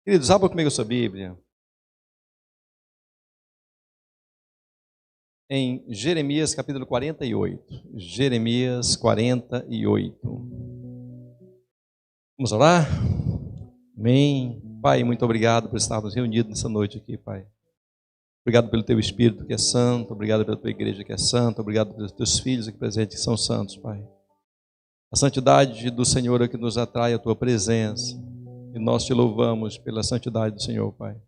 Queridos, abra comigo a sua Bíblia. Em Jeremias capítulo 48. Jeremias 48. Vamos orar? Amém. Pai, muito obrigado por estarmos reunidos nessa noite aqui, Pai. Obrigado pelo Teu Espírito que é santo, obrigado pela Tua igreja que é santa, obrigado pelos Teus filhos aqui presentes que são santos, Pai. A santidade do Senhor é que nos atrai à Tua presença. E nós te louvamos pela santidade do Senhor, Pai.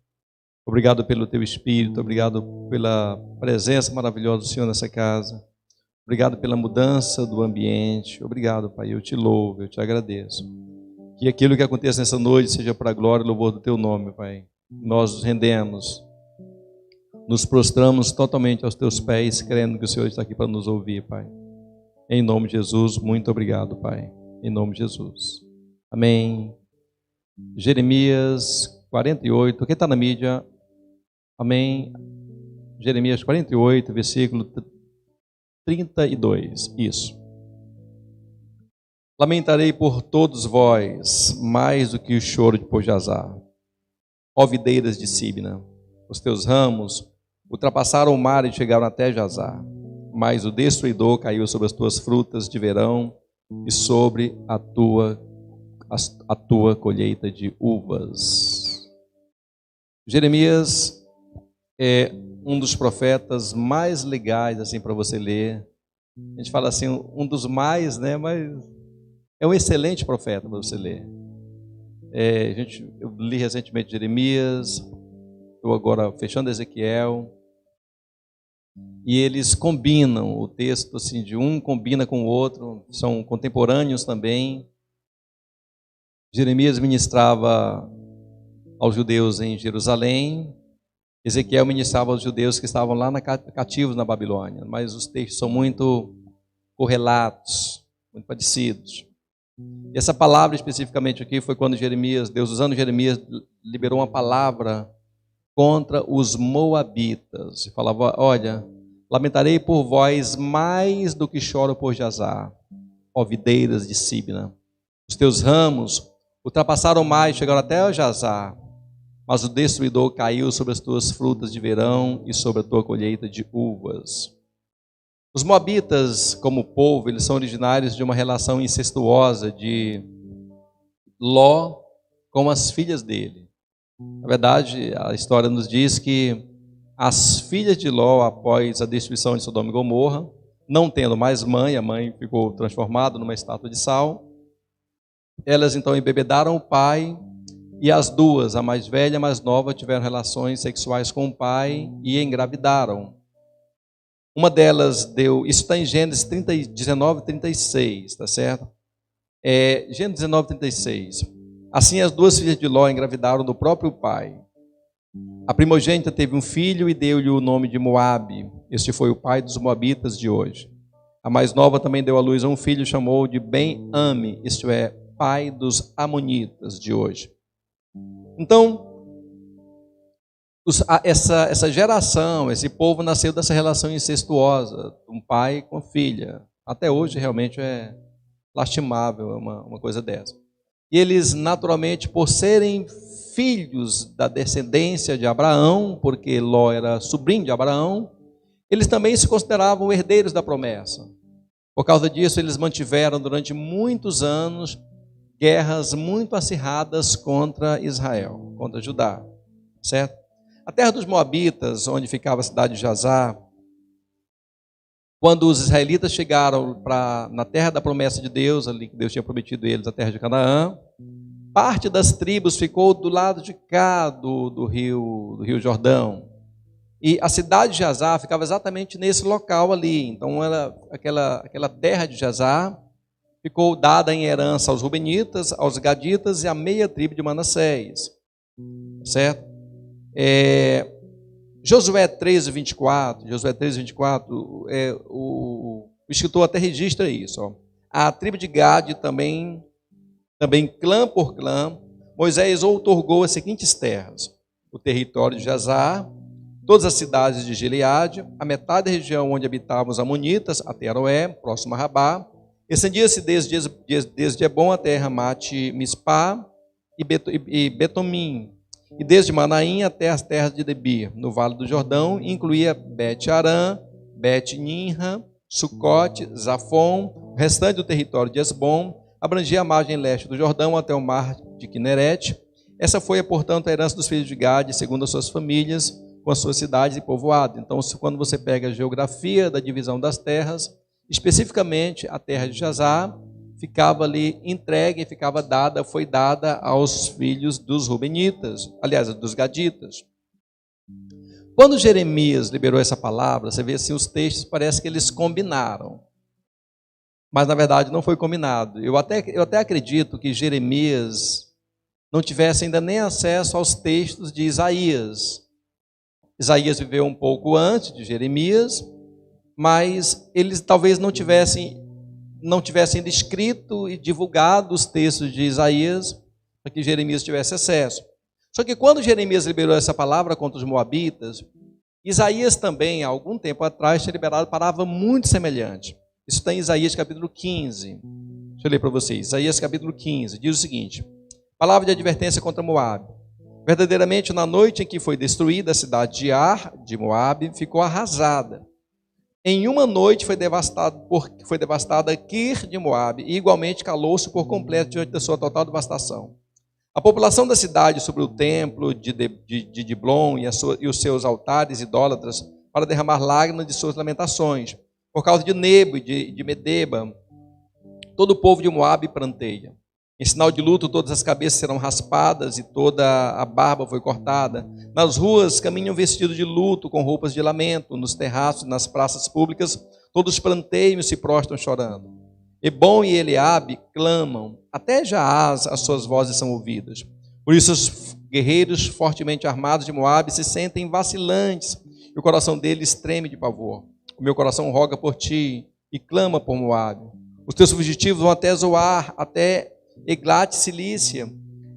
Obrigado pelo Teu Espírito, obrigado pela presença maravilhosa do Senhor nessa casa. Obrigado pela mudança do ambiente. Obrigado, Pai, eu te louvo, eu te agradeço. Que aquilo que aconteça nessa noite seja para a glória e louvor do Teu nome, Pai. Nós nos rendemos, nos prostramos totalmente aos Teus pés, crendo que o Senhor está aqui para nos ouvir, Pai. Em nome de Jesus, muito obrigado, Pai. Em nome de Jesus. Amém. Jeremias 48, quem está na mídia? Amém. Jeremias 48, versículo 32, isso. Lamentarei por todos vós, mais do que o choro de Pojazar. Ó videiras de Sibna, os teus ramos ultrapassaram o mar e chegaram até Jazar. Mas o destruidor caiu sobre as tuas frutas de verão e sobre a tua colheita de uvas. Jeremias é um dos profetas mais legais assim para você ler. A gente fala assim, um dos mais, né? Mas é um excelente profeta para você ler. Eu li recentemente Jeremias, estou agora fechando Ezequiel, e eles combinam o texto assim, de um combina com o outro, são contemporâneos também. Jeremias ministrava aos judeus em Jerusalém, Ezequiel ministrava aos judeus que estavam lá cativos na Babilônia, mas os textos são muito correlatos, muito parecidos. E essa palavra especificamente aqui foi quando Deus usando Jeremias, liberou uma palavra contra os moabitas. E falava, olha, lamentarei por vós mais do que choro por Jazar, ó videiras de Sibna. Os teus ramos ultrapassaram mais, chegaram até Jazar, mas o destruidor caiu sobre as tuas frutas de verão e sobre a tua colheita de uvas. Os moabitas, como povo, eles são originários de uma relação incestuosa de Ló com as filhas dele. Na verdade, a história nos diz que as filhas de Ló, após a destruição de Sodoma e Gomorra, não tendo mais mãe, a mãe ficou transformada numa estátua de sal, elas então embebedaram o pai, e as duas, a mais velha e a mais nova, tiveram relações sexuais com o pai e engravidaram. Uma delas deu, isso está em Gênesis 19, 36, tá certo? Gênesis 19, 36. Assim as duas filhas de Ló engravidaram do próprio pai. A primogênita teve um filho e deu-lhe o nome de Moabe. Este foi o pai dos moabitas de hoje. A mais nova também deu à luz a um filho, chamou de Ben-Ami, isto é, pai dos amonitas de hoje. Então, essa geração, esse povo nasceu dessa relação incestuosa, um pai com filha. Até hoje realmente é lastimável uma coisa dessa. E eles, naturalmente, por serem filhos da descendência de Abraão, porque Ló era sobrinho de Abraão, eles também se consideravam herdeiros da promessa. Por causa disso, eles mantiveram durante muitos anos guerras muito acirradas contra Israel, contra Judá, certo? A terra dos Moabitas, onde ficava a cidade de Jazar, quando os israelitas chegaram na terra da promessa de Deus, ali que Deus tinha prometido a eles, a terra de Canaã, parte das tribos ficou do lado de cá do rio Jordão. E a cidade de Jazar ficava exatamente nesse local ali. Então, aquela terra de Jazar ficou dada em herança aos Rubenitas, aos Gaditas e à meia tribo de Manassés. Certo? Josué 13, 24, o escritor até registra isso. Ó. A tribo de Gade também clã por clã, Moisés outorgou as seguintes terras: o território de Jazar, todas as cidades de Gileade, a metade da região onde habitavam os amonitas, até Aroé, próximo a Rabá, estendia-se desde Hebron até Ramate Mispá e Betomim, e desde Manaim até as terras de Debir, no vale do Jordão, incluía Bet-Arã, Bet-Nimra, Sucote, Zafon, o restante do território de Esbom, abrangia a margem leste do Jordão até o mar de Quinerete. Essa foi, portanto, a herança dos filhos de Gade, segundo as suas famílias, com as suas cidades e povoados. Então, quando você pega a geografia da divisão das terras, especificamente a terra de Jazar, ficava ali entregue, ficava dada, foi dada aos filhos dos Rubenitas, aliás, dos Gaditas. Quando Jeremias liberou essa palavra, você vê assim, os textos parece que eles combinaram. Mas, na verdade, não foi combinado. Eu até acredito que Jeremias não tivesse ainda nem acesso aos textos de Isaías. Isaías viveu um pouco antes de Jeremias, mas eles talvez não tivessem ainda escrito e divulgado os textos de Isaías para que Jeremias tivesse acesso. Só que quando Jeremias liberou essa palavra contra os moabitas, Isaías também, há algum tempo atrás, tinha liberado palavra muito semelhante. Isso está em Isaías capítulo 15. Deixa eu ler para vocês. Isaías capítulo 15 diz o seguinte: palavra de advertência contra Moabe. Verdadeiramente, na noite em que foi destruída a cidade de Ar, de Moabe, ficou arrasada. Em uma noite foi devastada Kir de Moabe, e igualmente calou-se por completo diante da sua total devastação. A população da cidade sobre o templo de Diblon e os seus altares idólatras, para derramar lágrimas de suas lamentações. Por causa de Nebo e de Medeba, todo o povo de Moabe pranteia. Em sinal de luto, todas as cabeças serão raspadas e toda a barba foi cortada. Nas ruas caminham vestidos de luto, com roupas de lamento. Nos terraços e nas praças públicas, todos pranteiam e se prostram chorando. Ebom e Eliabe clamam, até Jaaz as suas vozes são ouvidas. Por isso os guerreiros fortemente armados de Moabe se sentem vacilantes, e o coração deles treme de pavor. O meu coração roga por ti e clama por Moabe. Os teus fugitivos vão até Zoar, até Eglat Cilícia.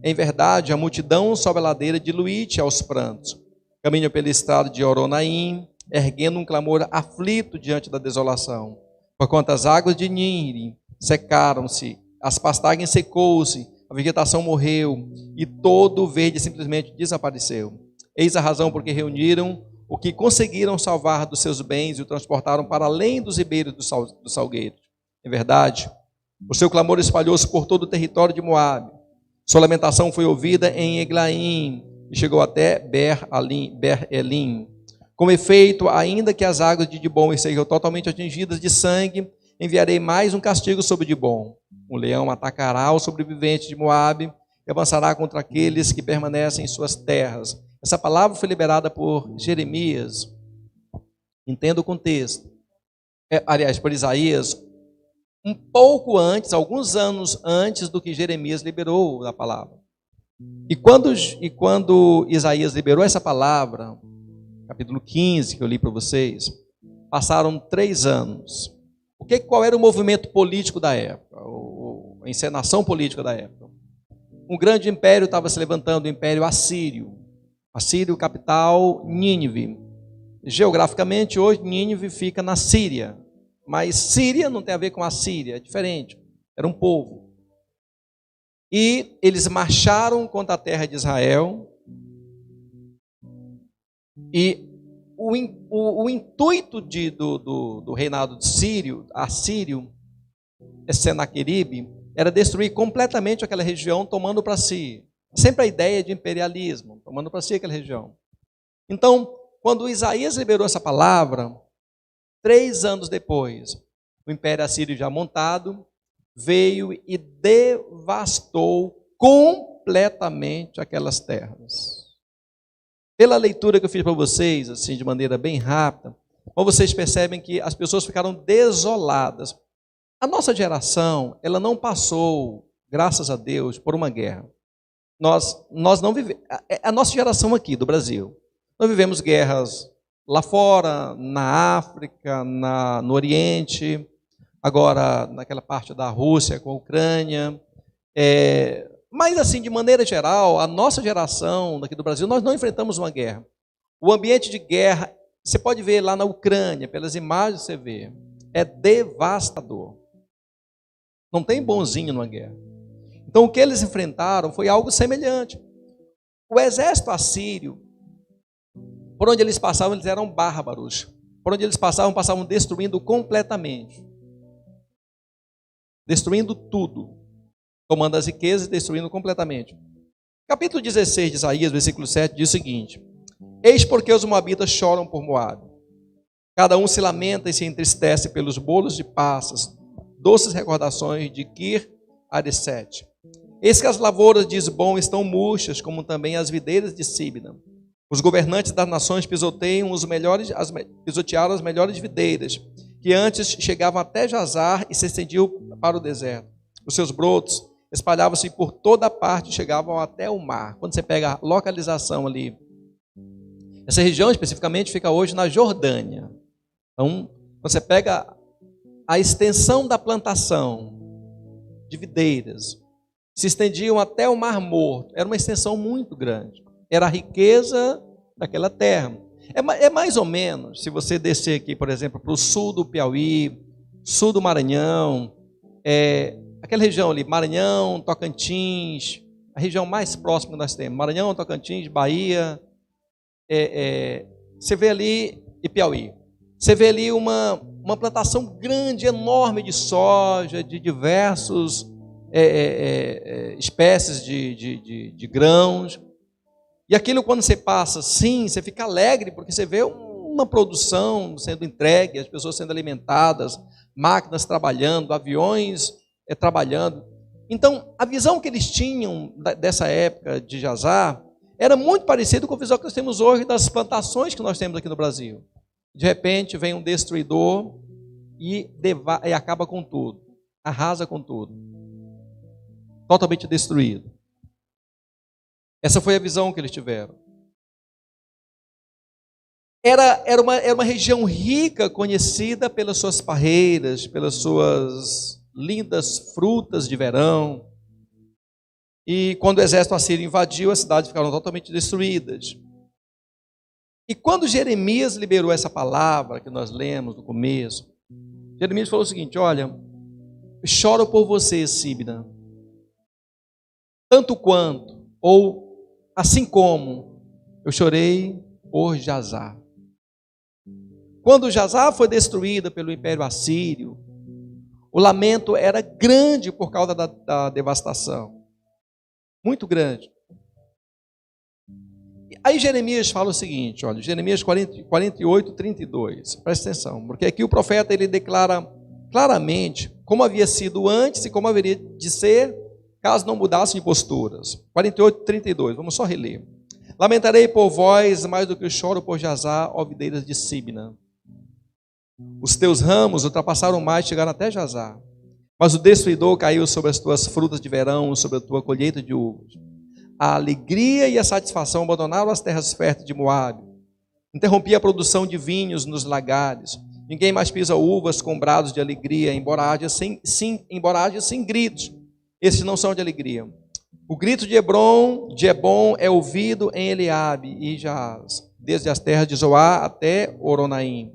Em verdade, a multidão sobe a ladeira de Luite aos prantos. Caminham pela estrada de Oronaim, erguendo um clamor aflito diante da desolação. Porquanto as águas de Niri secaram-se, as pastagens secou-se, a vegetação morreu, e todo o verde simplesmente desapareceu. Eis a razão por que reuniram o que conseguiram salvar dos seus bens e o transportaram para além dos ribeiros dos salgueiros. Em verdade, o seu clamor espalhou-se por todo o território de Moabe. Sua lamentação foi ouvida em Eglaim e chegou até Ber-Elim. Com efeito, ainda que as águas de Dibom sejam totalmente atingidas de sangue, enviarei mais um castigo sobre Dibom. Um leão atacará os sobreviventes de Moabe e avançará contra aqueles que permanecem em suas terras. Essa palavra foi liberada por Jeremias. Entenda o contexto. Por Isaías, um pouco antes, alguns anos antes do que Jeremias liberou a palavra. E quando Isaías liberou essa palavra, capítulo 15, que eu li para vocês, passaram 3 anos. Qual era o movimento político da época? A encenação política da época? Um grande império estava se levantando, o Império Assírio. Assírio, capital, Nínive. Geograficamente, hoje, Nínive fica na Síria. Mas Síria não tem a ver com a Síria, é diferente. Era um povo. E eles marcharam contra a terra de Israel. E o intuito do reinado assírio, Senaqueribe, era destruir completamente aquela região, tomando para si. Sempre a ideia de imperialismo, tomando para si aquela região. Então, quando Isaías liberou essa palavra, 3 anos depois, o Império Assírio já montado, veio e devastou completamente aquelas terras. Pela leitura que eu fiz para vocês, assim, de maneira bem rápida, vocês percebem que as pessoas ficaram desoladas. A nossa geração, ela não passou, graças a Deus, por uma guerra. Nós não vivemos, a nossa geração aqui do Brasil, nós vivemos guerras lá fora, na África, no Oriente, agora naquela parte da Rússia com a Ucrânia. Mas assim, de maneira geral, a nossa geração daqui do Brasil, nós não enfrentamos uma guerra. O ambiente de guerra, você pode ver lá na Ucrânia, pelas imagens que você vê, é devastador. Não tem bonzinho numa guerra. Então o que eles enfrentaram foi algo semelhante. O exército assírio, por onde eles passavam, eles eram bárbaros. Por onde eles passavam destruindo completamente. Destruindo tudo. Tomando as riquezas e destruindo completamente. Capítulo 16 de Isaías, versículo 7, diz o seguinte: Eis porque os moabitas choram por Moabe. Cada um se lamenta e se entristece pelos bolos de passas, doces recordações de Kir-Haresete. Eis que as lavouras de Esbom estão murchas, como também as videiras de Sibna. Os governantes das nações pisotearam as melhores videiras, que antes chegavam até Jazar e se estendiam para o deserto. Os seus brotos espalhavam-se por toda parte e chegavam até o mar. Quando você pega a localização ali, essa região especificamente fica hoje na Jordânia. Então, você pega a extensão da plantação de videiras, se estendiam até o Mar Morto. Era uma extensão muito grande. Era a riqueza daquela terra. É mais ou menos, se você descer aqui, por exemplo, para o sul do Piauí, sul do Maranhão, aquela região ali, Maranhão, Tocantins, a região mais próxima que nós temos, Maranhão, Tocantins, Bahia, você vê ali, e Piauí, você vê ali uma plantação grande, enorme de soja, de diversos espécies de grãos. E aquilo, quando você passa, sim, você fica alegre, porque você vê uma produção sendo entregue, as pessoas sendo alimentadas, máquinas trabalhando, aviões trabalhando. Então, a visão que eles tinham dessa época de Jazar era muito parecida com a visão que nós temos hoje das plantações que nós temos aqui no Brasil. De repente, vem um destruidor e acaba com tudo, arrasa com tudo. Totalmente destruído. Essa foi a visão que eles tiveram. Era uma região rica, conhecida pelas suas parreiras, pelas suas lindas frutas de verão. E quando o exército assírio invadiu, as cidades ficaram totalmente destruídas. E quando Jeremias liberou essa palavra que nós lemos no começo, Jeremias falou o seguinte: olha, choro por você, Sibna, tanto quanto, ou assim como eu chorei por Jazar. Quando Jazar foi destruída pelo Império Assírio, o lamento era grande por causa da devastação. Muito grande. Aí Jeremias fala o seguinte, olha, Jeremias 48, 32. Presta atenção, porque aqui o profeta ele declara claramente como havia sido antes e como haveria de ser caso não mudassem de posturas. 48, 32, vamos só reler. Lamentarei por vós mais do que eu choro por Jazar, ó videiras de Sibna. Os teus ramos ultrapassaram mais, chegaram até Jazar. Mas o destruidor caiu sobre as tuas frutas de verão, sobre a tua colheita de uvas. A alegria e a satisfação abandonaram as terras férteis de Moabe. Interrompi a produção de vinhos nos lagares. Ninguém mais pisa uvas com brados de alegria, embora haja sem gritos. Esses não são de alegria. O grito de Hebron é ouvido em Eliabe e Jaz, desde as terras de Zoar até Oronaim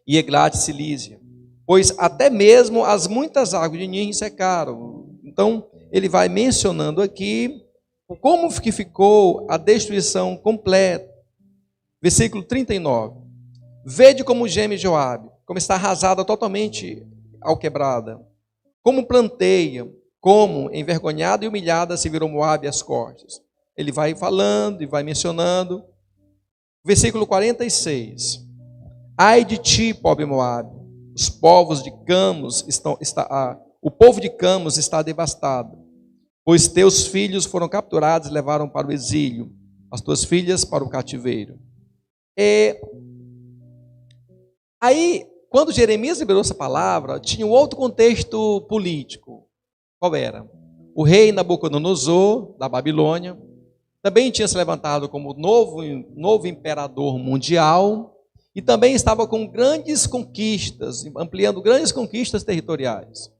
e Eglat Cilícia, pois até mesmo as muitas águas de Nin secaram. Então, ele vai mencionando aqui como que ficou a destruição completa. Versículo 39. Vede como geme Joabe, como está arrasada totalmente alquebrada. Como planteia, como envergonhada e humilhada se virou Moabe às costas. Ele vai falando e vai mencionando. Versículo 46. Ai de ti, pobre Moabe, os povos de Camos o povo de Camos está devastado, pois teus filhos foram capturados e levaram para o exílio, as tuas filhas para o cativeiro. Aí, quando Jeremias liberou essa palavra, tinha um outro contexto político. Qual era? O rei Nabucodonosor, da Babilônia, também tinha se levantado como novo imperador mundial e também estava com grandes conquistas, ampliando grandes conquistas territoriais.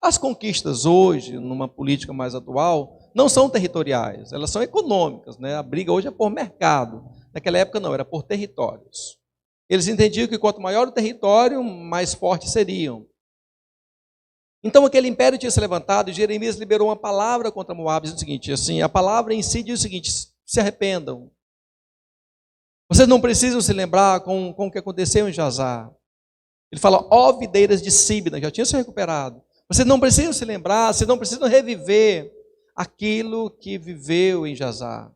As conquistas hoje, numa política mais atual, não são territoriais, elas são econômicas, né? A briga hoje é por mercado. Naquela época não, era por territórios. Eles entendiam que quanto maior o território, mais fortes seriam. Então aquele império tinha se levantado e Jeremias liberou uma palavra contra Moabe, dizendo o seguinte, assim, a palavra em si diz o seguinte: se arrependam. Vocês não precisam se lembrar com o que aconteceu em Jazar. Ele fala, ó videiras de Sibna, já tinha se recuperado. Vocês não precisam se lembrar, vocês não precisam reviver aquilo que viveu em Jazar.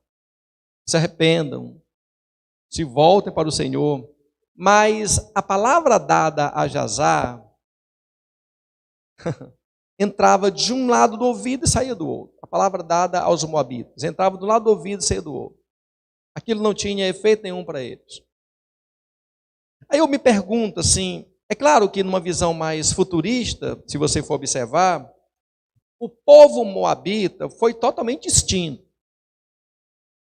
Se arrependam, se voltem para o Senhor. Mas a palavra dada a Jazar entrava de um lado do ouvido e saía do outro. A palavra dada aos moabitas entrava do lado do ouvido e saía do outro. Aquilo não tinha efeito nenhum para eles. Aí eu me pergunto assim, é claro que numa visão mais futurista, se você for observar, o povo moabita foi totalmente extinto.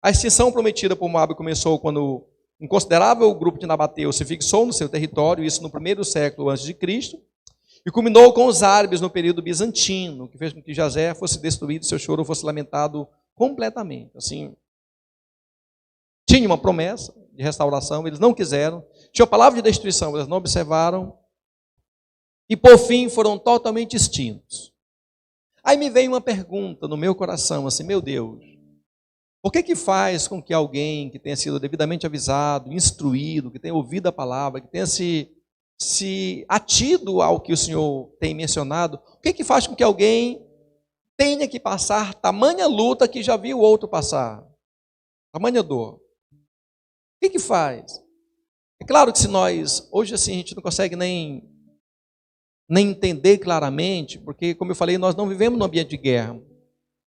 A extinção prometida por Moabe começou quando um considerável grupo de nabateus se fixou no seu território, isso no primeiro século antes de Cristo, e culminou com os árabes no período bizantino, que fez com que Jazé fosse destruído, seu choro fosse lamentado completamente. Assim, tinha uma promessa de restauração, eles não quiseram. Tinha a palavra de destruição, eles não observaram. E por fim foram totalmente extintos. Aí me veio uma pergunta no meu coração, assim, meu Deus, por que faz com que alguém que tenha sido devidamente avisado, instruído, que tenha ouvido a palavra, que tenha se atido ao que o Senhor tem mencionado, o que faz com que alguém tenha que passar tamanha luta que já viu o outro passar? Tamanha dor. O que faz? É claro que se nós, hoje assim, a gente não consegue nem entender claramente, porque, como eu falei, nós não vivemos num ambiente de guerra,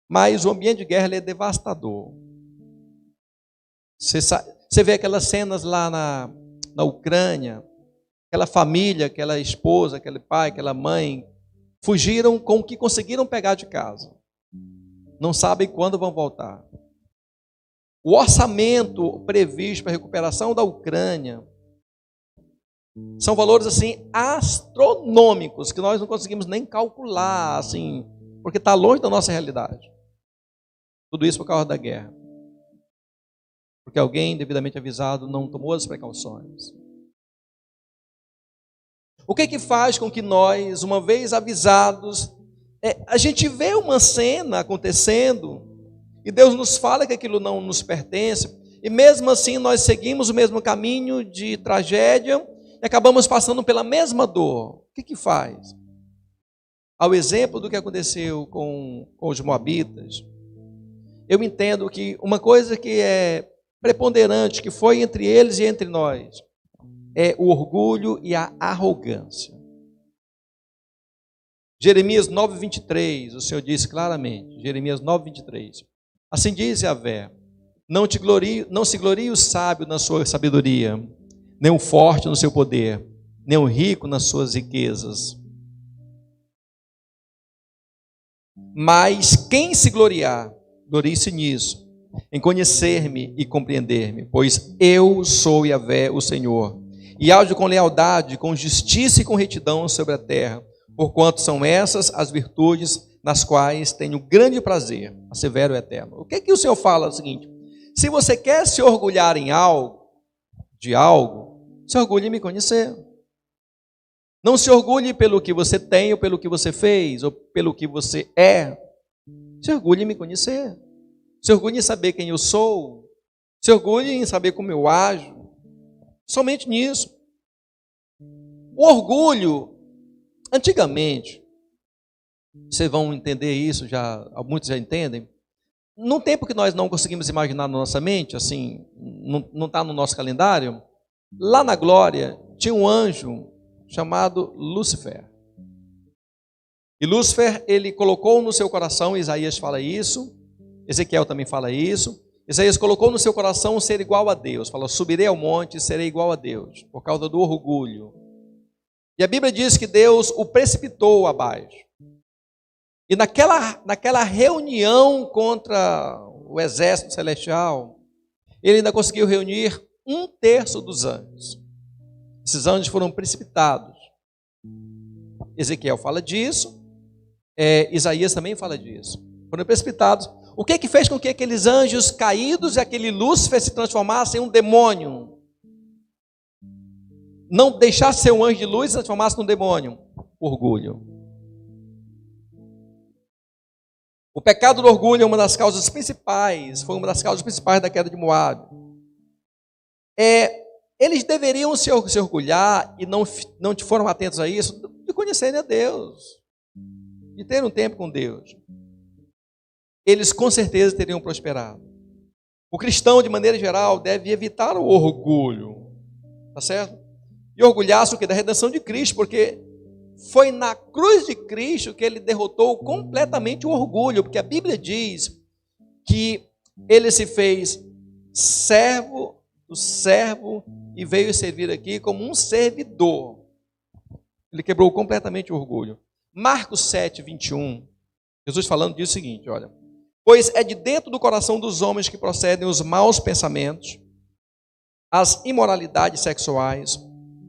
mas o ambiente de guerra ele é devastador. Você vê aquelas cenas lá na Ucrânia, aquela família, aquela esposa, aquele pai, aquela mãe, fugiram com o que conseguiram pegar de casa. Não sabem quando vão voltar. O orçamento previsto para a recuperação da Ucrânia são valores assim astronômicos que nós não conseguimos nem calcular, assim, porque está longe da nossa realidade. Tudo isso por causa da guerra. Porque alguém devidamente avisado não tomou as precauções. O que faz com que nós, uma vez avisados, a gente vê uma cena acontecendo e Deus nos fala que aquilo não nos pertence e mesmo assim nós seguimos o mesmo caminho de tragédia e acabamos passando pela mesma dor. O que faz? Ao exemplo do que aconteceu com os moabitas, eu entendo que uma coisa que é preponderante, que foi entre eles e entre nós, é o orgulho e a arrogância. Jeremias 9:23, o Senhor disse claramente, Jeremias 9:23, assim diz Yahvé, não se glorie o sábio na sua sabedoria, nem o forte no seu poder, nem o rico nas suas riquezas. Mas quem se gloriar, glorie-se nisso, em conhecer-me e compreender-me, pois eu sou Yahvé, o Senhor, e ajo com lealdade, com justiça e com retidão sobre a terra, porquanto são essas as virtudes nas quais tenho grande prazer, assevero o Eterno. O que o Senhor fala? É o seguinte, se você quer se orgulhar em algo, se orgulhe em me conhecer. Não se orgulhe pelo que você tem, ou pelo que você fez, ou pelo que você é. Se orgulhe em me conhecer. Se orgulhe em saber quem eu sou. Se orgulhe em saber como eu ajo. Somente nisso. O orgulho, antigamente, vocês vão entender isso, muitos já entendem, num tempo que nós não conseguimos imaginar na nossa mente, assim, não está no nosso calendário, lá na glória tinha um anjo chamado Lúcifer. E Lúcifer, ele colocou no seu coração, Isaías fala isso, Ezequiel também fala isso, Isaías colocou no seu coração ser igual a Deus, falou, subirei ao monte e serei igual a Deus, por causa do orgulho. E a Bíblia diz que Deus o precipitou abaixo. E naquela reunião contra o exército celestial, ele ainda conseguiu reunir 1/3 dos anjos. Esses anjos foram precipitados. Ezequiel fala disso, Isaías também fala disso. Foram precipitados. O que fez com que aqueles anjos caídos e aquele Lúcifer se transformassem em um demônio? Não deixasse ser um anjo de luz e se transformasse num demônio. Orgulho. O pecado do orgulho é uma das causas principais, foi uma das causas principais da queda de Moabe. Eles deveriam se orgulhar e não foram atentos a isso, de conhecerem a Deus, de ter um tempo com Deus. Eles com certeza teriam prosperado. O cristão, de maneira geral, deve evitar o orgulho, tá certo? E orgulhar-se o quê? Da redenção de Cristo, porque foi na cruz de Cristo que ele derrotou completamente o orgulho, porque a Bíblia diz que ele se fez servo do servo e veio servir aqui como um servidor. Ele quebrou completamente o orgulho. Marcos 7, 21, Jesus falando diz o seguinte, olha: pois é de dentro do coração dos homens que procedem os maus pensamentos, as imoralidades sexuais,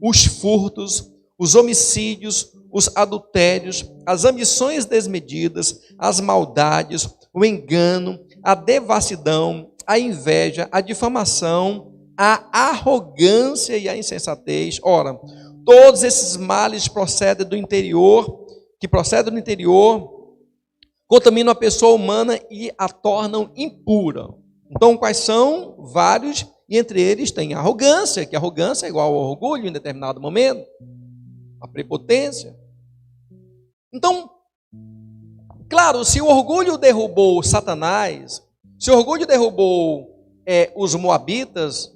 os furtos, os homicídios, os adultérios, as ambições desmedidas, as maldades, o engano, a devassidão, a inveja, a difamação, a arrogância e a insensatez. Ora, todos esses males procedem do interior, contaminam a pessoa humana e a tornam impura. Então, quais são? Vários, e entre eles tem a arrogância, que a arrogância é igual ao orgulho em determinado momento, a prepotência. Então, claro, se o orgulho derrubou Satanás, se o orgulho derrubou os moabitas,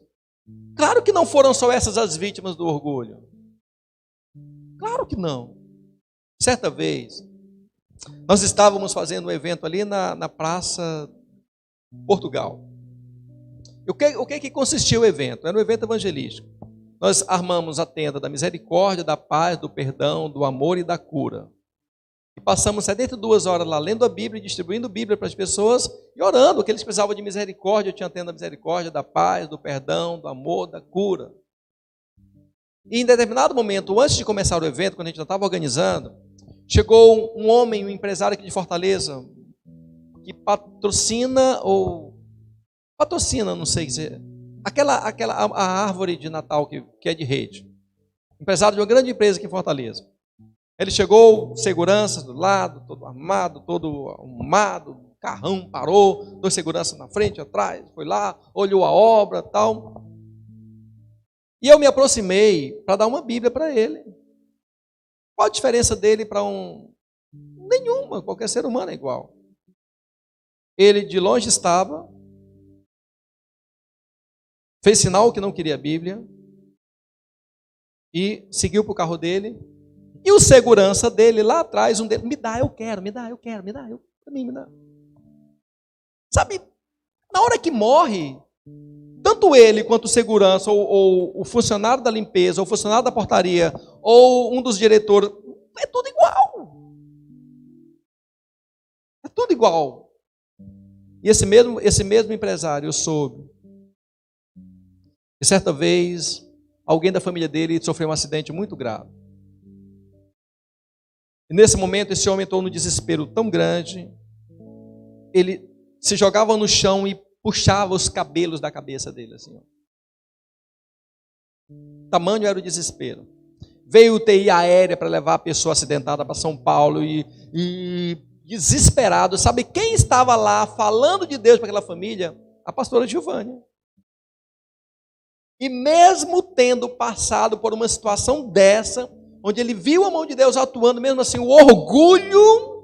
claro que não foram só essas as vítimas do orgulho. Claro que não. Certa vez, nós estávamos fazendo um evento ali na Praça Portugal. O que consistia o evento? Era um evento evangelístico. Nós armamos a tenda da misericórdia, da paz, do perdão, do amor e da cura. E passamos 72 horas lá lendo a Bíblia, distribuindo Bíblia para as pessoas e orando, que eles precisavam de misericórdia. Eu tinha a tenda da misericórdia, da paz, do perdão, do amor, da cura. E em determinado momento, antes de começar o evento, quando a gente já estava organizando, chegou um homem, um empresário aqui de Fortaleza, que patrocina, não sei dizer, a árvore de Natal que é de rede. Empresário de uma grande empresa aqui em Fortaleza. Ele chegou, seguranças do lado, todo armado, todo arrumado, carrão parou, 2 seguranças na frente, atrás, foi lá, olhou a obra, tal. E eu me aproximei para dar uma Bíblia para ele. Qual a diferença dele para nenhuma, qualquer ser humano é igual. Ele de longe estava, fez sinal que não queria a Bíblia e seguiu para o carro dele. E o segurança dele lá atrás, um deles, me dá, eu quero, me dá, para mim, me dá. Sabe, na hora que morre, tanto ele quanto o segurança, ou o funcionário da limpeza, ou o funcionário da portaria, ou um dos diretores, é tudo igual. É tudo igual. E esse mesmo empresário soube. E certa vez, alguém da família dele sofreu um acidente muito grave. E nesse momento, esse homem entrou no desespero tão grande, ele se jogava no chão e puxava os cabelos da cabeça dele, assim. Tamanho era o desespero. Veio UTI aérea para levar a pessoa acidentada para São Paulo e desesperado. Sabe quem estava lá falando de Deus para aquela família? A pastora Giovânia. E mesmo tendo passado por uma situação dessa, onde ele viu a mão de Deus atuando, mesmo assim, o orgulho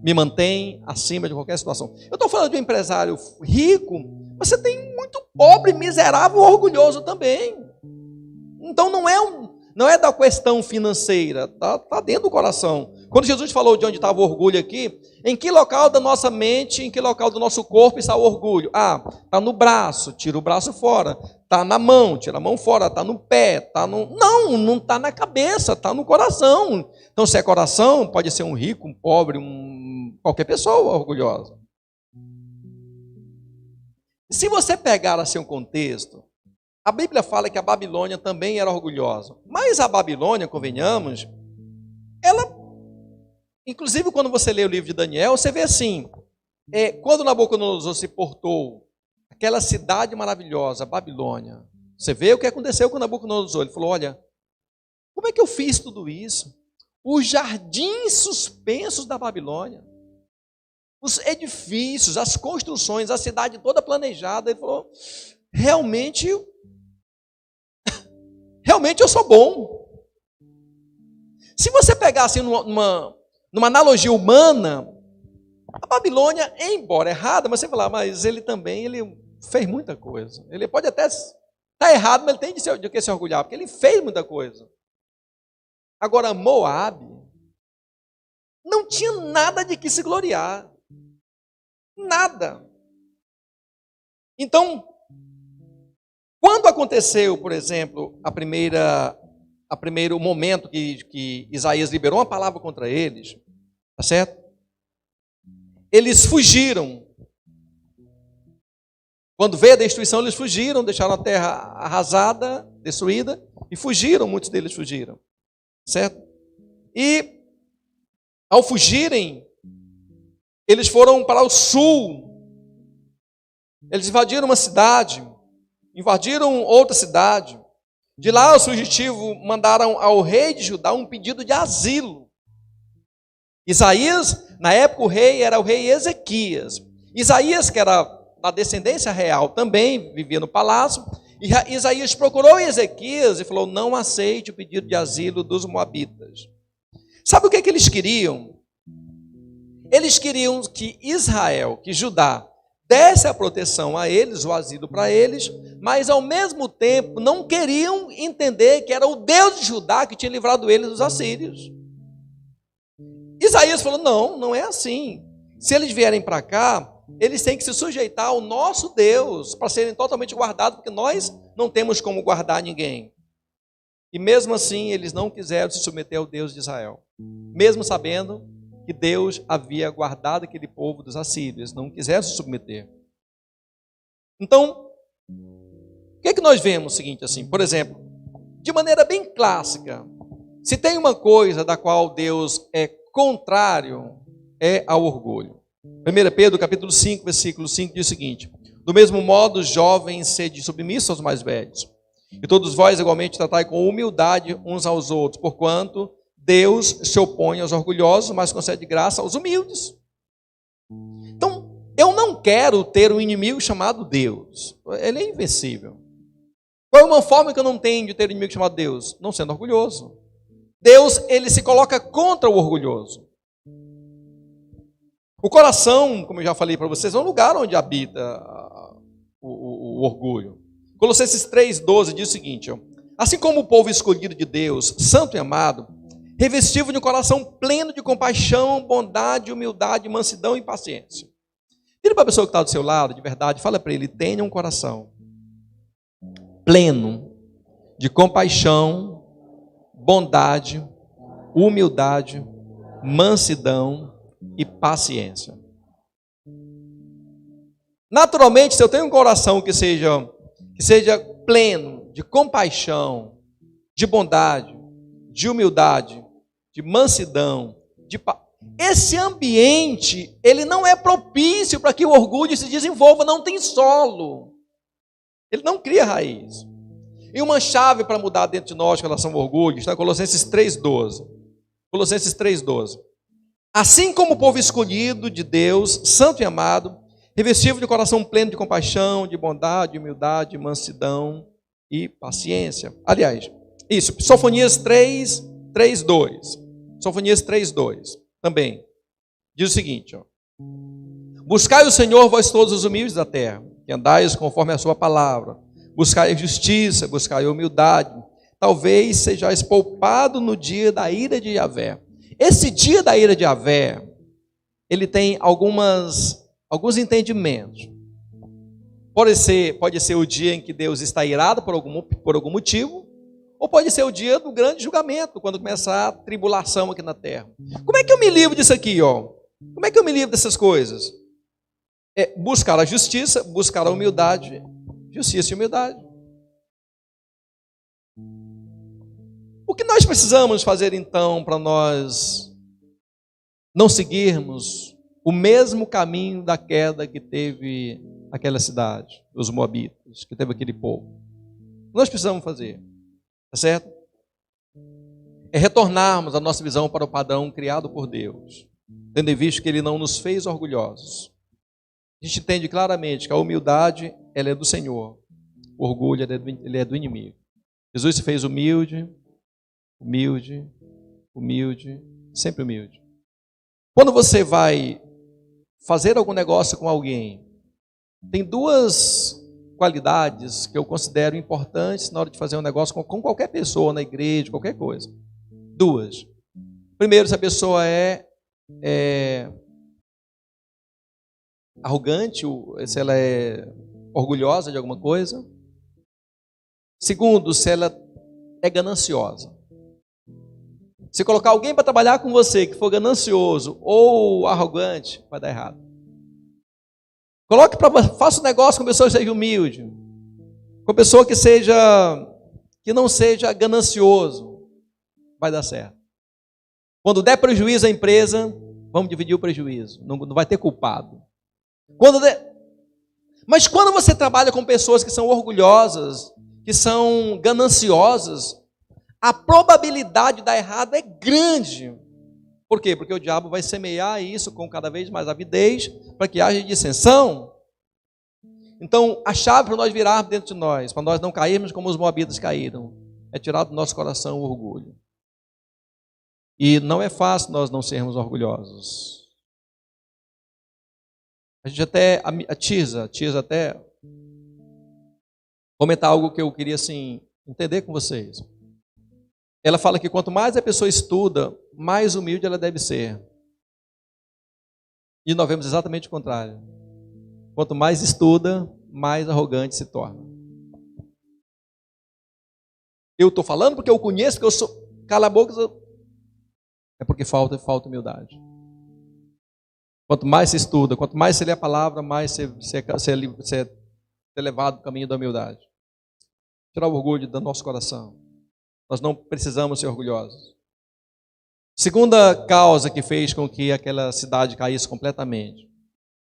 me mantém acima de qualquer situação. Eu estou falando de um empresário rico, mas você tem muito pobre, miserável, orgulhoso também. Então não é da questão financeira, está dentro do coração. Quando Jesus falou de onde estava o orgulho aqui, em que local da nossa mente, em que local do nosso corpo está o orgulho? Está no braço, tira o braço fora. Está na mão, tira a mão fora. Está no pé, está no... Não está na cabeça, está no coração. Então, se é coração, pode ser um rico, um pobre, qualquer pessoa orgulhosa. Se você pegar assim um contexto, a Bíblia fala que a Babilônia também era orgulhosa. Mas a Babilônia, convenhamos, ela... Inclusive, quando você lê o livro de Daniel, você vê assim, quando Nabucodonosor se portou, aquela cidade maravilhosa, Babilônia, você vê o que aconteceu com Nabucodonosor. Ele falou, olha, como é que eu fiz tudo isso? os jardins suspensos da Babilônia, os edifícios, as construções, a cidade toda planejada. Ele falou, realmente eu sou bom. Se você pegar assim numa analogia humana, a Babilônia, embora errada, mas você fala, mas ele fez muita coisa. Ele pode até estar errado, mas ele tem de que se orgulhar, porque ele fez muita coisa. Agora, Moabe não tinha nada de que se gloriar. Nada. Então, quando aconteceu, por exemplo, o primeiro momento que Isaías liberou uma palavra contra eles, tá certo? Eles fugiram. Quando veio a destruição, eles fugiram, deixaram a terra arrasada, destruída, e fugiram, muitos deles fugiram, certo? E, ao fugirem, eles foram para o sul, eles invadiram uma cidade, invadiram outra cidade. De lá, os fugitivos mandaram ao rei de Judá um pedido de asilo. Isaías, na época o rei era o rei Ezequias. Isaías, que era da descendência real, também vivia no palácio. E Isaías procurou Ezequias e falou, não aceite o pedido de asilo dos moabitas. Sabe o que eles queriam? Eles queriam que Israel, que Judá, desse a proteção a eles, o asilo para eles, mas ao mesmo tempo não queriam entender que era o Deus de Judá que tinha livrado eles dos assírios. Isaías falou, não é assim. Se eles vierem para cá, eles têm que se sujeitar ao nosso Deus para serem totalmente guardados, porque nós não temos como guardar ninguém. E mesmo assim, eles não quiseram se submeter ao Deus de Israel, mesmo sabendo que Deus havia guardado aquele povo dos assírios, não quiseram se submeter. Então, o que nós vemos? O seguinte, assim, por exemplo, de maneira bem clássica, se tem uma coisa da qual Deus é contrário, é ao orgulho. 1 Pedro, capítulo 5, versículo 5, diz o seguinte, do mesmo modo, jovens, sede submissos aos mais velhos, e todos vós igualmente tratai com humildade uns aos outros, porquanto Deus se opõe aos orgulhosos, mas concede graça aos humildes. Então, eu não quero ter um inimigo chamado Deus. Ele é invencível. Qual é uma forma que eu não tenho de ter um inimigo chamado Deus? Não sendo orgulhoso. Deus, ele se coloca contra o orgulhoso. O coração, como eu já falei para vocês, é um lugar onde habita o orgulho. Colossenses 3,12 diz o seguinte, ó, assim como o povo escolhido de Deus, santo e amado, revestido de um coração pleno de compaixão, bondade, humildade, mansidão e paciência. Vira para a pessoa que está do seu lado, de verdade, fala para ele, tenha um coração pleno de compaixão, bondade, humildade, mansidão e paciência. Naturalmente, se eu tenho um coração que seja pleno de compaixão, de bondade, de humildade, de mansidão, esse ambiente, ele não é propício para que o orgulho se desenvolva, não tem solo. Ele não cria raiz. E uma chave para mudar dentro de nós com relação ao orgulho está em Colossenses 3,12. Colossenses 3,12. Assim como o povo escolhido de Deus, santo e amado, revestido de coração pleno de compaixão, de bondade, humildade, mansidão e paciência. Aliás, isso, Sofonias 3:2. Sofonias 3:2 também. Diz o seguinte, ó. Buscai o Senhor, vós todos os humildes da terra, que andais conforme a sua palavra. Buscai a justiça, buscai a humildade. Talvez sejais poupado no dia da ira de Yahvé. Esse dia da ira de Yahvé, ele tem alguns entendimentos. Pode ser o dia em que Deus está irado por algum motivo, ou pode ser o dia do grande julgamento, quando começar a tribulação aqui na terra. Como é que eu me livro disso aqui, ó? Como é que eu me livro dessas coisas? É buscar a justiça, buscar a humildade. Justiça e humildade. O que nós precisamos fazer então para nós não seguirmos o mesmo caminho da queda que teve aquela cidade, os moabitas, que teve aquele povo? Nós precisamos fazer, tá certo? é retornarmos a nossa visão para o padrão criado por Deus, tendo em vista que Ele não nos fez orgulhosos. A gente entende claramente que a humildade, ela é do Senhor, o orgulho, ele é do inimigo. Jesus se fez humilde, humilde, humilde, sempre humilde. Quando você vai fazer algum negócio com alguém, tem duas qualidades que eu considero importantes na hora de fazer um negócio com qualquer pessoa, na igreja, qualquer coisa. Duas. Primeiro, se a pessoa é arrogante, se ela é orgulhosa de alguma coisa. Segundo, se ela é gananciosa. Se colocar alguém para trabalhar com você que for ganancioso ou arrogante, vai dar errado. Faça um negócio com pessoa que seja humilde, com pessoa que não seja ganancioso, vai dar certo. Quando der prejuízo à empresa, vamos dividir o prejuízo, não vai ter culpado. Mas quando você trabalha com pessoas que são orgulhosas, que são gananciosas, a probabilidade de dar errado é grande. Por quê? Porque o diabo vai semear isso com cada vez mais avidez, para que haja dissensão. Então, a chave para nós virarmos dentro de nós, para nós não cairmos como os moabitas caíram, é tirar do nosso coração o orgulho. E não é fácil nós não sermos orgulhosos. A gente até, a Tisa até comentar algo que eu queria assim entender com vocês. Ela fala que quanto mais a pessoa estuda, mais humilde ela deve ser. E nós vemos exatamente o contrário. Quanto mais estuda, mais arrogante se torna. Eu estou falando porque eu conheço, porque eu sou... Cala a boca. É porque falta humildade. Quanto mais se estuda, quanto mais você lê a palavra, mais você é levado no caminho da humildade. Tirar o orgulho do nosso coração. Nós não precisamos ser orgulhosos. Segunda causa que fez com que aquela cidade caísse completamente,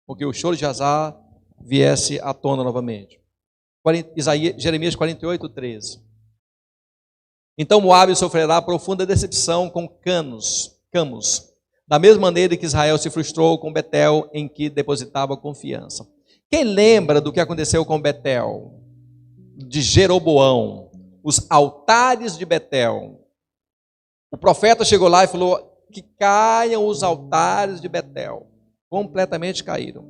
porque o choro de Azar viesse à tona novamente. Jeremias 48, 13. Então Moabe sofrerá profunda decepção com Camos, da mesma maneira que Israel se frustrou com Betel, em que depositava confiança. Quem lembra do que aconteceu com Betel? De Jeroboão, os altares de Betel. O profeta chegou lá e falou que caiam os altares de Betel. Completamente caíram.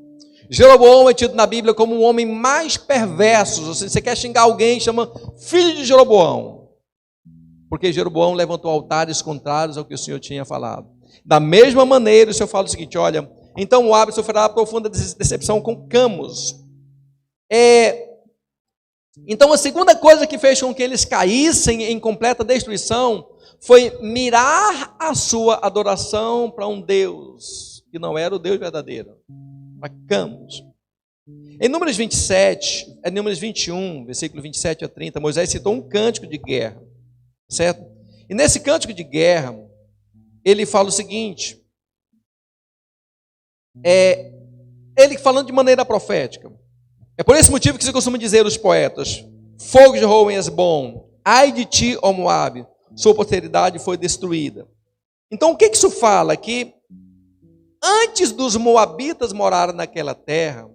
Jeroboão é tido na Bíblia como um homem mais perverso. Ou seja, você quer xingar alguém, chama filho de Jeroboão. Porque Jeroboão levantou altares contrários ao que o Senhor tinha falado. Da mesma maneira, o Senhor fala o seguinte, olha, então Moabe sofrerá profunda decepção com Camos. Então a segunda coisa que fez com que eles caíssem em completa destruição foi mirar a sua adoração para um Deus que não era o Deus verdadeiro, para Camos. Em Números 21, versículo 27 a 30, Moisés citou um cântico de guerra, certo? E nesse cântico de guerra, ele fala o seguinte, ele falando de maneira profética. É por esse motivo que se costuma dizer os poetas, fogo jorrou em Hesbom, ai de ti, ó Moabe, sua posteridade foi destruída. Então o que isso fala? Que antes dos moabitas morarem naquela terra,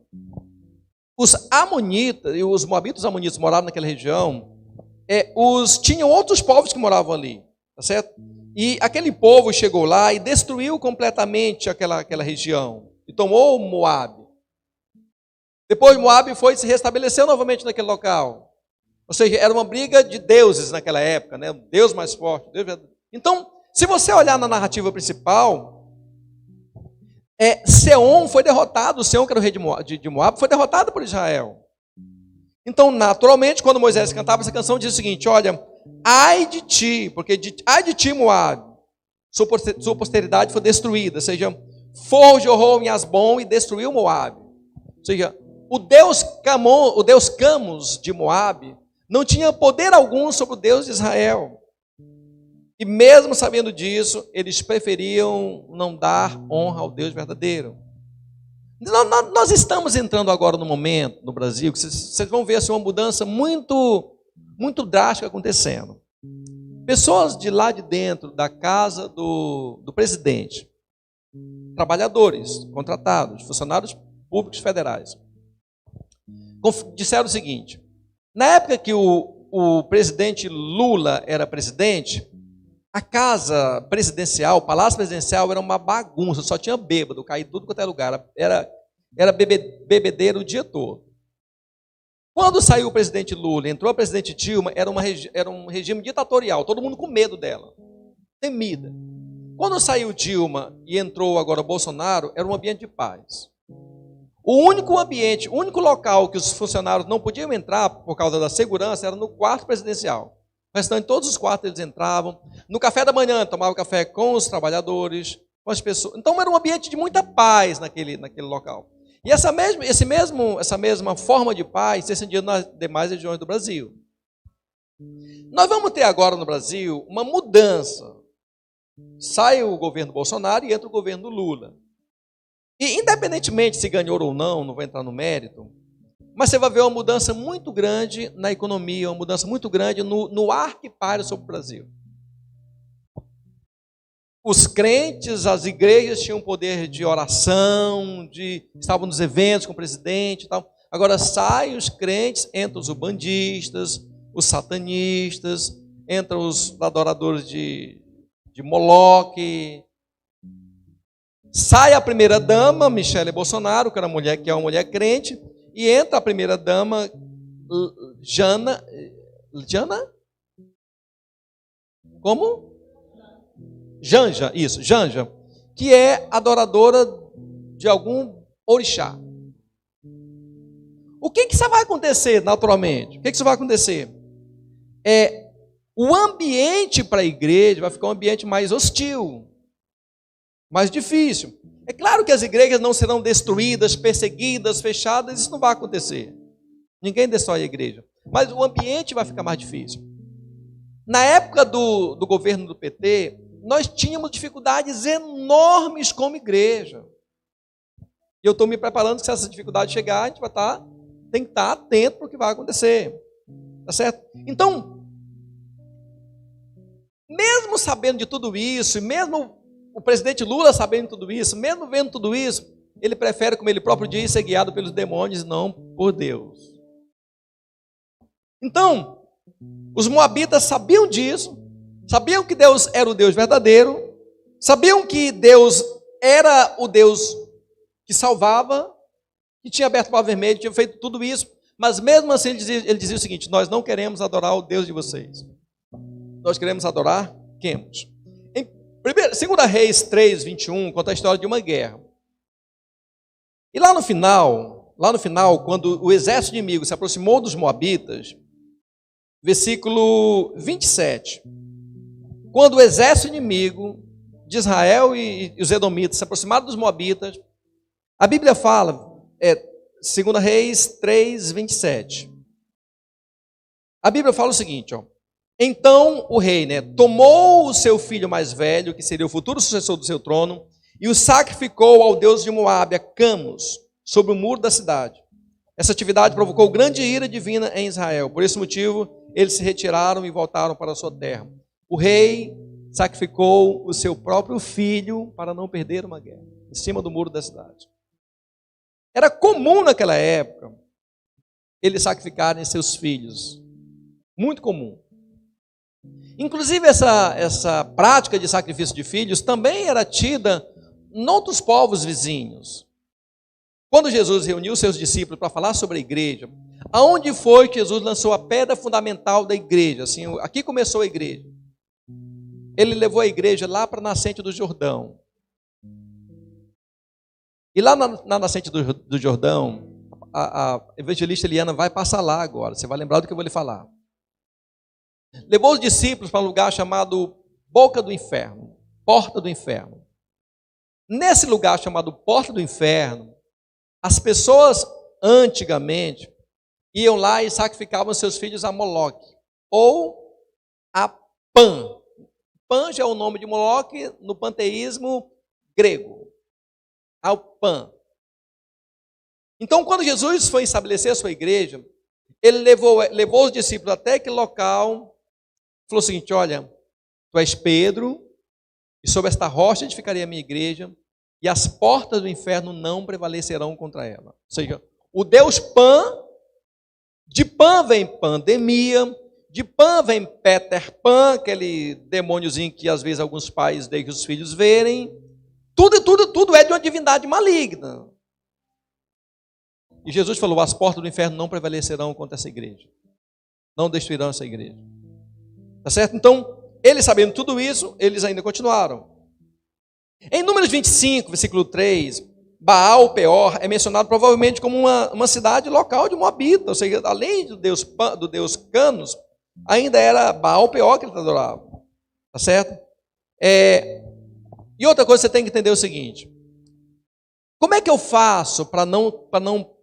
os amonitas, e os moabitas e amonitas moravam naquela região, tinham outros povos que moravam ali, tá certo? E aquele povo chegou lá e destruiu completamente aquela região, e tomou Moabe. Depois Moabe foi e se restabeleceu novamente naquele local. Ou seja, era uma briga de deuses naquela época, né? Deus mais forte. Então, se você olhar na narrativa principal, Seom foi derrotado, Seom, que era o rei de Moabe, foi derrotado por Israel. Então, naturalmente, quando Moisés cantava essa canção, diz o seguinte, olha, ai de ti, porque ai de ti, Moabe, sua posteridade foi destruída, ou seja, fogo jorrou em Asbom e destruiu Moabe. Ou seja, o Deus Camos de Moabe não tinha poder algum sobre o Deus de Israel. E mesmo sabendo disso, eles preferiam não dar honra ao Deus verdadeiro. Nós estamos entrando agora no momento, no Brasil, que vocês vão ver assim, uma mudança muito, muito drástica acontecendo. pessoas de lá de dentro da casa do presidente, trabalhadores, contratados, funcionários públicos federais, disseram o seguinte: na época que o presidente Lula era presidente, a casa presidencial, o palácio presidencial era uma bagunça, só tinha bêbado, caía tudo quanto é lugar, era bebedeiro o dia todo. Quando saiu o presidente Lula, entrou a presidente Dilma, era um regime ditatorial, todo mundo com medo dela, temida. Quando saiu Dilma e entrou agora Bolsonaro, era um ambiente de paz. O único ambiente, o único local que os funcionários não podiam entrar por causa da segurança era no quarto presidencial. O restante, todos os quartos eles entravam. No café da manhã, tomavam café com os trabalhadores, com as pessoas. Então era um ambiente de muita paz naquele local. E essa mesma forma de paz se estendia nas demais regiões do Brasil. Nós vamos ter agora no Brasil uma mudança. Sai o governo Bolsonaro e entra o governo Lula. E independentemente se ganhou ou não vou entrar no mérito, mas você vai ver uma mudança muito grande na economia, uma mudança muito grande no ar que paira sobre o Brasil. Os crentes, as igrejas tinham poder de oração, estavam nos eventos com o presidente e tal. Agora saem os crentes, entram os ubandistas, os satanistas, entram os adoradores de Moloque. Sai a primeira-dama, Michele Bolsonaro, que é uma mulher crente, e entra a primeira-dama, Jana? Como? Janja, isso, Janja, que é adoradora de algum orixá. O que isso vai acontecer naturalmente? O que isso vai acontecer? O ambiente para a igreja vai ficar um ambiente mais hostil, mais difícil. É claro que as igrejas não serão destruídas, perseguidas, fechadas, isso não vai acontecer. Ninguém destrói a igreja. Mas o ambiente vai ficar mais difícil. Na época do governo do PT, nós tínhamos dificuldades enormes como igreja. E eu estou me preparando que se essa dificuldade chegar, a gente tem que estar atento para o que vai acontecer. Tá certo? Então, mesmo sabendo de tudo isso, e mesmo o presidente Lula sabendo de tudo isso, mesmo vendo tudo isso, ele prefere, como ele próprio diz, ser guiado pelos demônios e não por Deus. Então, os moabitas sabiam disso, sabiam que Deus era o Deus verdadeiro, sabiam que Deus era o Deus que salvava, que tinha aberto o mar vermelho, tinha feito tudo isso, mas mesmo assim ele dizia o seguinte: nós não queremos adorar o Deus de vocês. Nós queremos adorar Quemos. Em 2 Reis 3, 21, conta a história de uma guerra. E lá no final, quando o exército inimigo se aproximou dos moabitas, versículo 27, quando o exército inimigo de Israel e os edomitas se aproximaram dos moabitas, a Bíblia fala, 2 Reis 3, 27. A Bíblia fala o seguinte, ó: então o rei, tomou o seu filho mais velho, que seria o futuro sucessor do seu trono, e o sacrificou ao deus de Moabe, a Camus, sobre o muro da cidade. Essa atividade provocou grande ira divina em Israel. Por esse motivo, eles se retiraram e voltaram para a sua terra. O rei sacrificou o seu próprio filho para não perder uma guerra, em cima do muro da cidade. Era comum naquela época eles sacrificarem seus filhos. Muito comum. Inclusive, essa prática de sacrifício de filhos também era tida em outros povos vizinhos. Quando Jesus reuniu seus discípulos para falar sobre a igreja, aonde foi que Jesus lançou a pedra fundamental da igreja? Assim, aqui começou a igreja. Ele levou a igreja lá para a nascente do Jordão. E lá na nascente do Jordão, a evangelista Eliana vai passar lá agora. Você vai lembrar do que eu vou lhe falar. Levou os discípulos para um lugar chamado Boca do Inferno, Porta do Inferno. Nesse lugar chamado Porta do Inferno, as pessoas antigamente iam lá e sacrificavam seus filhos a Moloque ou a Pan. Pan já é o nome de Moloque no panteísmo grego. Ao Pan. Então, quando Jesus foi estabelecer a sua igreja, ele levou os discípulos até aquele local. Falou o seguinte: olha, tu és Pedro, e sobre esta rocha edificarei a minha igreja, e as portas do inferno não prevalecerão contra ela. Ou seja, o Deus Pan, de Pan vem pandemia, de Pan vem Peter Pan, aquele demôniozinho que às vezes alguns pais deixam os filhos verem. Tudo é de uma divindade maligna. E Jesus falou, as portas do inferno não prevalecerão contra essa igreja. Não destruirão essa igreja. Tá certo? Então, eles sabendo tudo isso, eles ainda continuaram. Em Números 25, versículo 3, Baal Peor é mencionado provavelmente como uma cidade local de Moabita, ou seja, além do deus Canos, ainda era Baal Peor que eles adoravam. Tá certo? E outra coisa que você tem que entender é o seguinte: como é que eu faço para não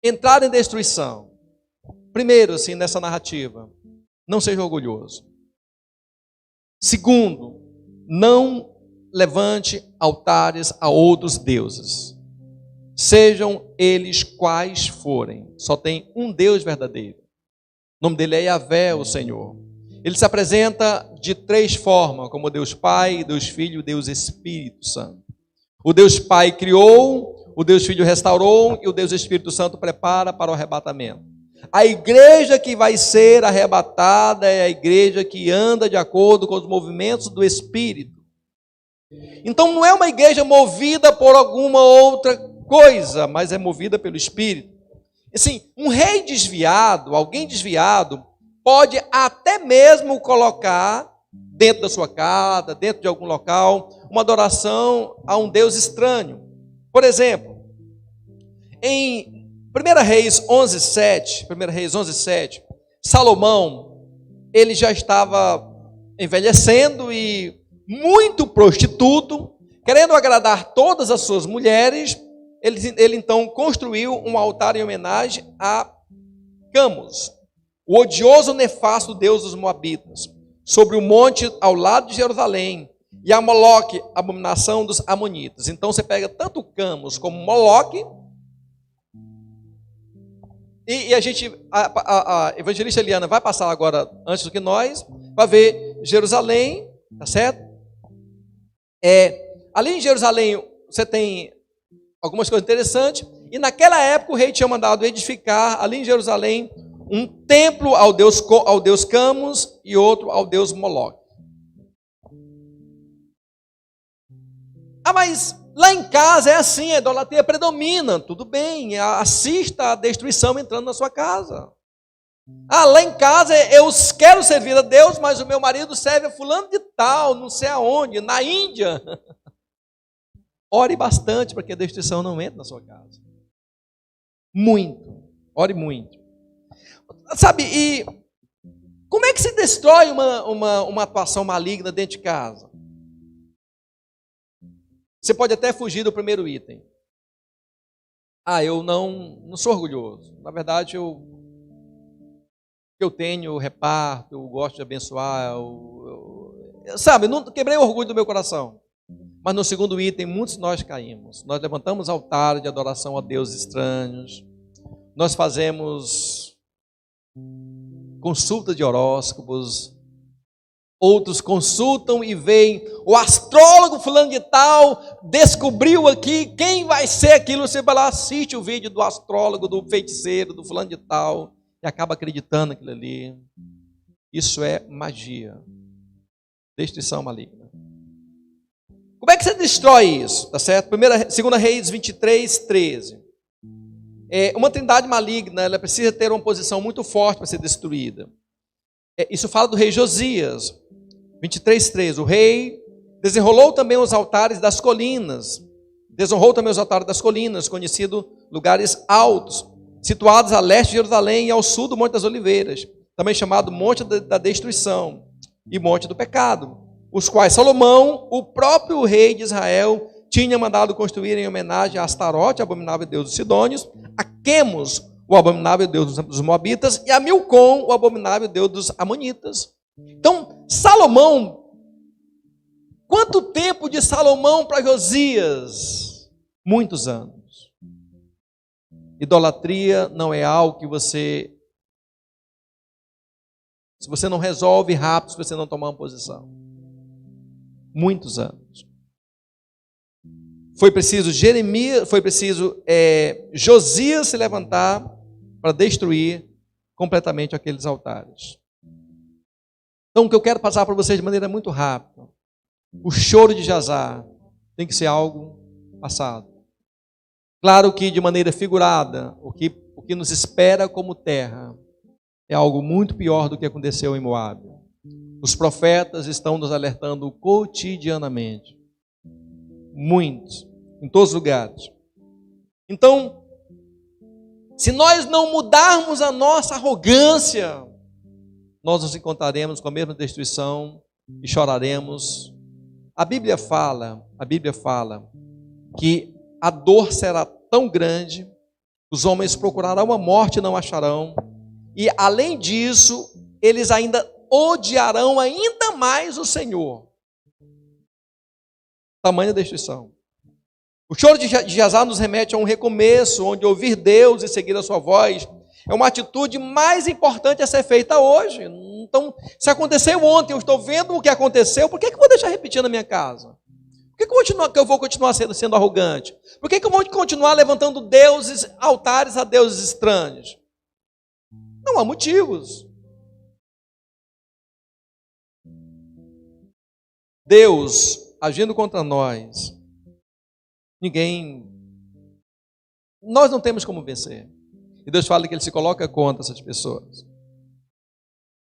entrar em destruição? Primeiro, assim, nessa narrativa, não seja orgulhoso. Segundo, não levante altares a outros deuses, sejam eles quais forem. Só tem um Deus verdadeiro. O nome dele é Yahvé, o Senhor. Ele se apresenta de três formas, como Deus Pai, Deus Filho e Deus Espírito Santo. O Deus Pai criou, o Deus Filho restaurou e o Deus Espírito Santo prepara para o arrebatamento. A igreja que vai ser arrebatada é a igreja que anda de acordo com os movimentos do Espírito. Então não é uma igreja movida por alguma outra coisa, mas é movida pelo Espírito. Assim, um rei desviado, alguém desviado, pode até mesmo colocar dentro da sua casa, dentro de algum local, uma adoração a um Deus estranho. Por exemplo, em 1 Reis 11:7, Salomão, ele já estava envelhecendo e muito prostituto, querendo agradar todas as suas mulheres, ele então construiu um altar em homenagem a Camus, o odioso nefasto deus dos Moabitas, sobre o monte ao lado de Jerusalém, e a Moloque, abominação dos Amonitas. Então você pega tanto Camus como Moloque, e a evangelista Eliana vai passar agora, antes do que nós, vai ver Jerusalém, tá certo? Ali em Jerusalém você tem algumas coisas interessantes, e naquela época o rei tinha mandado edificar ali em Jerusalém um templo ao deus Camus e outro ao deus Moloque. Mas lá em casa é assim, a idolatria predomina, tudo bem, assista a destruição entrando na sua casa. Lá em casa eu quero servir a Deus, mas o meu marido serve a fulano de tal, não sei aonde, na Índia. Ore bastante para que a destruição não entre na sua casa. Muito, ore muito. Sabe, e como é que se destrói uma atuação maligna dentro de casa? Você pode até fugir do primeiro item. Eu não sou orgulhoso. Na verdade, eu tenho, eu reparto, eu gosto de abençoar. Sabe, não quebrei o orgulho do meu coração. Mas no segundo item, muitos de nós caímos. Nós levantamos altares de adoração a deuses estranhos. Nós fazemos consulta de horóscopos. Outros consultam e veem, o astrólogo fulano de tal descobriu aqui quem vai ser aquilo. Você vai lá, assiste o vídeo do astrólogo, do feiticeiro, do fulano de tal, e acaba acreditando naquilo ali. Isso é magia. Destruição maligna. Como é que você destrói isso? Tá certo? 2 Reis 23:13. Uma trindade maligna, ela precisa ter uma posição muito forte para ser destruída. Isso fala do rei Josias. 23:3. O rei desenrolou também os altares das colinas. Desonrou também os altares das colinas, conhecidos lugares altos, situados a leste de Jerusalém e ao sul do Monte das Oliveiras, também chamado Monte da Destruição e Monte do Pecado, os quais Salomão, o próprio rei de Israel, tinha mandado construir em homenagem a Astarote, abominável deus dos Sidônios, a Quemos, o abominável deus dos Moabitas, e a Milcom, o abominável deus dos Amonitas. Então, Salomão, quanto tempo de Salomão para Josias? Muitos anos. Idolatria não é algo que você Se você não resolve rápido, se você não tomar uma posição. Muitos anos. Foi preciso Josias se levantar para destruir completamente aqueles altares. Então, o que eu quero passar para vocês de maneira muito rápida, o choro de Jazar tem que ser algo passado. Claro que de maneira figurada, o que nos espera como terra é algo muito pior do que aconteceu em Moabe. Os profetas estão nos alertando cotidianamente. Muitos, em todos os lugares. Então, se nós não mudarmos a nossa arrogância, nós nos encontraremos com a mesma destruição e choraremos. A Bíblia fala que a dor será tão grande, os homens procurarão a morte e não acharão, e além disso, eles ainda odiarão ainda mais o Senhor. Tamanha destruição. O choro de Jazar nos remete a um recomeço, onde ouvir Deus e seguir a sua voz é uma atitude mais importante a ser feita hoje. Então, se aconteceu ontem, eu estou vendo o que aconteceu, por que eu vou deixar repetir na minha casa? Por que eu vou continuar sendo arrogante? Por que eu vou continuar levantando altares a deuses estranhos? Não há motivos. Deus agindo contra nós, nós não temos como vencer. E Deus fala que Ele se coloca contra essas pessoas.